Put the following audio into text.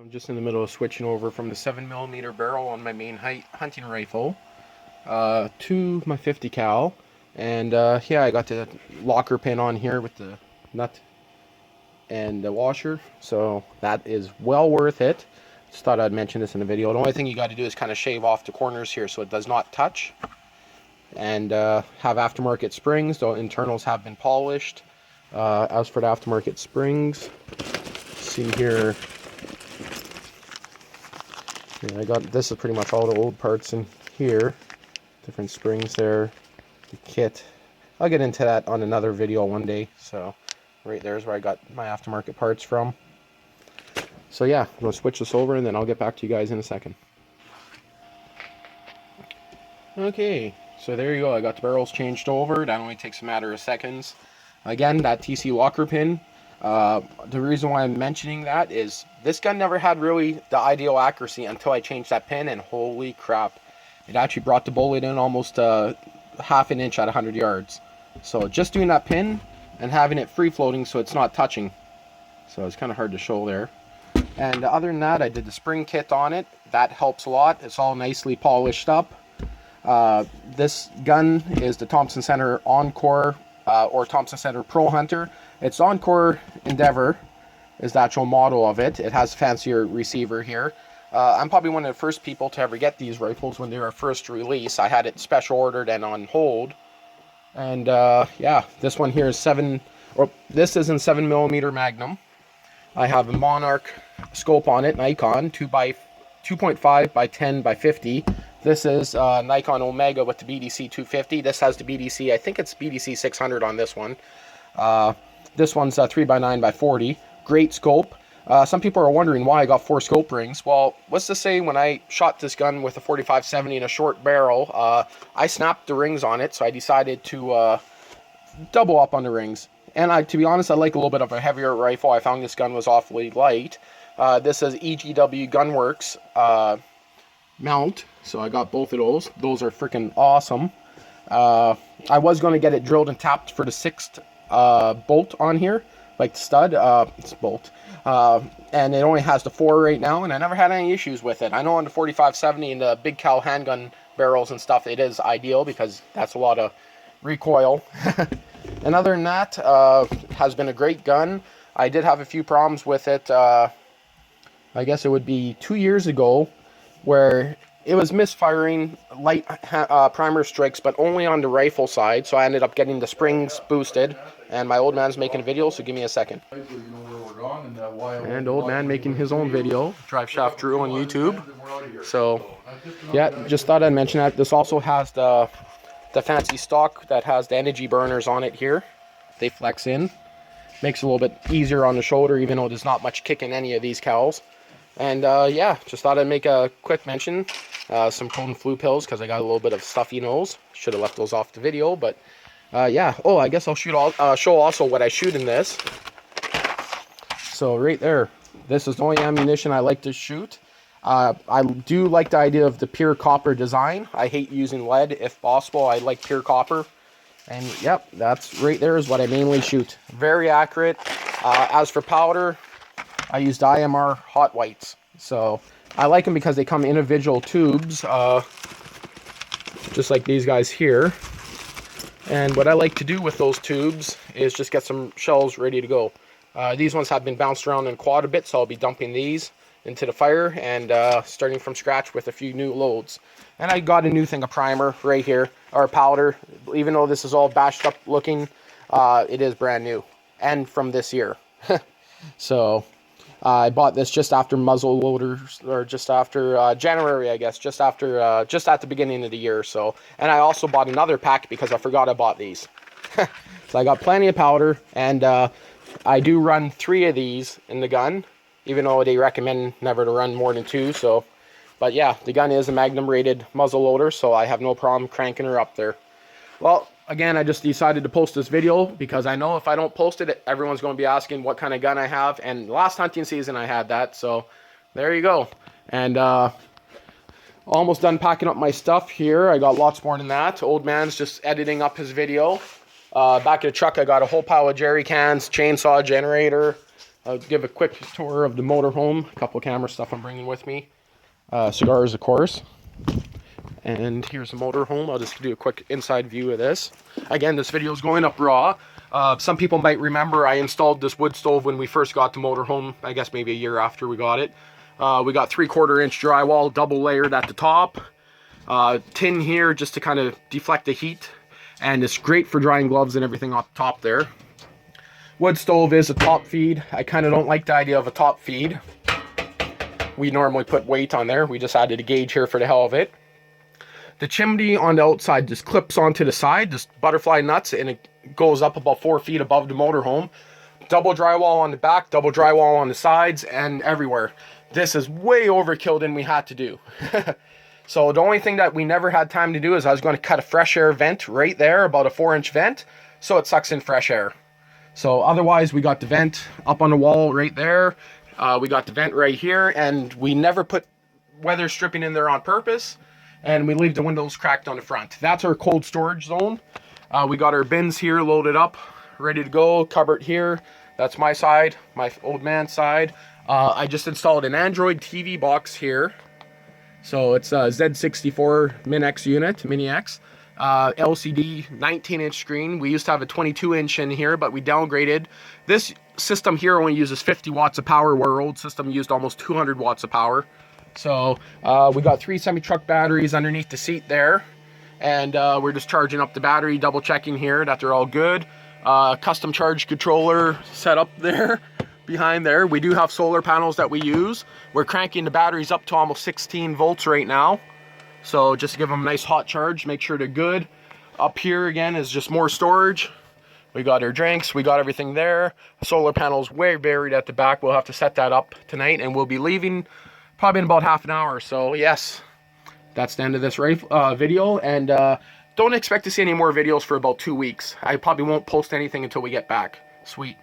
I'm just in the middle of switching over from the 7mm barrel on my main hunting rifle to my 50 cal, and yeah, I got the locker pin on here with the nut and the washer, so that is well worth it. Just thought I'd mention this in the video. The only thing you got to do is kind of shave off the corners here so it does not touch, and have aftermarket springs. The internals have been polished. As for the aftermarket springs, see here. Yeah, I got, this is pretty much all the old parts in here. Different springs there, the kit. I'll get into that on another video one day. So right there's where I got my aftermarket parts from. So yeah, I'm gonna switch this over and then I'll get back to you guys in a second. Okay, so there you go. I got the barrels changed over. That only takes a matter of seconds. Again, that TC locker pin. The reason why I'm mentioning that is this gun never had really the ideal accuracy until I changed that pin, and holy crap, it actually brought the bullet in almost half an inch at 100 yards. So just doing that pin and having it free floating so it's not touching. So it's kind of hard to show there. And other than that, I did the spring kit on it. That helps a lot. It's all nicely polished up. This gun is the Thompson Center Encore or Thompson Center Pro Hunter. It's Encore Endeavor is the actual model of it. It has a fancier receiver here. I'm probably one of the first people to ever get these rifles when they were first released. I had it special ordered and on hold. And yeah, this one here is this is in 7mm Magnum. I have a Monarch scope on it, Nikon 2.5 by 10 by 50. This is Nikon Omega with the BDC 250. This has the BDC, I think it's BDC 600 on this one. This one's 3x9 by 40. Great scope. Some people are wondering why I got 4 scope rings. Well, what's to say when I shot this gun with a 45-70 and a short barrel, I snapped the rings on it, so I decided to double up on the rings. And to be honest, I like a little bit of a heavier rifle. I found this gun was awfully light. This is EGW Gunworks mount, so I got both of those. Those are freaking awesome. I was going to get it drilled and tapped for the 6th bolt on here, like the stud. It's a bolt. And it only has the 4 right now, and I never had any issues with it. I know on the 45-70 and the big cal handgun barrels and stuff, it is ideal because that's a lot of recoil. And other than that, has been a great gun. I did have a few problems with it. I guess it would be 2 years ago, where it was misfiring light primer strikes, but only on the rifle side. So I ended up getting the springs boosted. And my old man's making a video, so give me a second. And old man making his own video, Drive Shaft Drew on YouTube. So yeah, just thought I'd mention that. This also has the fancy stock that has the energy burners on it here. They flex in. Makes it a little bit easier on the shoulder, even though there's not much kick in any of these cals. And yeah, just thought I'd make a quick mention. Some cold and flu pills because I got a little bit of stuffy nose. Should have left those off the video, but yeah. Oh, I guess I'll show also what I shoot in this. So right there, this is the only ammunition I like to shoot. I do like the idea of the pure copper design. I hate using lead if possible. I like pure copper. And yep, that's right there is what I mainly shoot. Very accurate. As for powder, I used IMR hot whites. So I like them because they come in individual tubes, just like these guys here. And what I like to do with those tubes is just get some shells ready to go. These ones have been bounced around in quad a bit, so I'll be dumping these into the fire and starting from scratch with a few new loads. And I got a new thing of primer right here, or powder. Even though this is all bashed up looking, it is brand new and from this year. So I bought this just after muzzle loaders, or just after January, I guess, just at the beginning of the year. So, and I also bought another pack because I forgot I bought these. So I got plenty of powder, and I do run 3 of these in the gun, even though they recommend never to run more than 2. So, but yeah, the gun is a Magnum rated muzzle loader, so I have no problem cranking her up there. Well, again, I just decided to post this video because I know if I don't post it, everyone's going to be asking what kind of gun I have. And last hunting season, I had that. So there you go. And almost done packing up my stuff here. I got lots more than that. Old man's just editing up his video. Back of the truck, I got a whole pile of jerry cans, chainsaw, generator, I'll give a quick tour of the motorhome. A couple camera stuff I'm bringing with me. Cigars, of course. And here's the motorhome. I'll just do a quick inside view of this. Again, this video is going up raw. Some people might remember I installed this wood stove when we first got the motorhome. I guess maybe a year after we got it. We got 3/4 inch drywall, double layered at the top. Tin here just to kind of deflect the heat. And it's great for drying gloves and everything off the top there. Wood stove is a top feed. I kind of don't like the idea of a top feed. We normally put weight on there. We just added a gauge here for the hell of it. The chimney on the outside just clips onto the side, just butterfly nuts, and it goes up about 4 feet above the motorhome. Double drywall on the back, double drywall on the sides, and everywhere. This is way overkill than we had to do. So the only thing that we never had time to do is I was going to cut a fresh air vent right there, about a 4-inch vent, so it sucks in fresh air. So otherwise, we got the vent up on the wall right there. We got the vent right here, and we never put weather stripping in there on purpose. And we leave the windows cracked on the front. That's our cold storage zone. We got our bins here loaded up, ready to go. Cupboard here. That's my side, my old man's side. I just installed an Android TV box here. So it's a Z64 Mini X unit, Mini X. LCD 19-inch screen. We used to have a 22-inch in here, but we downgraded. This system here only uses 50 watts of power, where our old system used almost 200 watts of power. So we got 3 semi-truck batteries underneath the seat there, and we're just charging up the battery, double checking here that they're all good. Custom charge controller set up there behind there. We do have solar panels that we use. We're cranking the batteries up to almost 16 volts right now. So just to give them a nice hot charge, make sure they're good. Up here again is just more storage. We got our drinks, we got everything there. Solar panels way buried at the back. We'll have to set that up tonight, and we'll be leaving probably in about half an hour. So yes, that's the end of this video, and don't expect to see any more videos for about 2 weeks. I probably won't post anything until we get back. Sweet.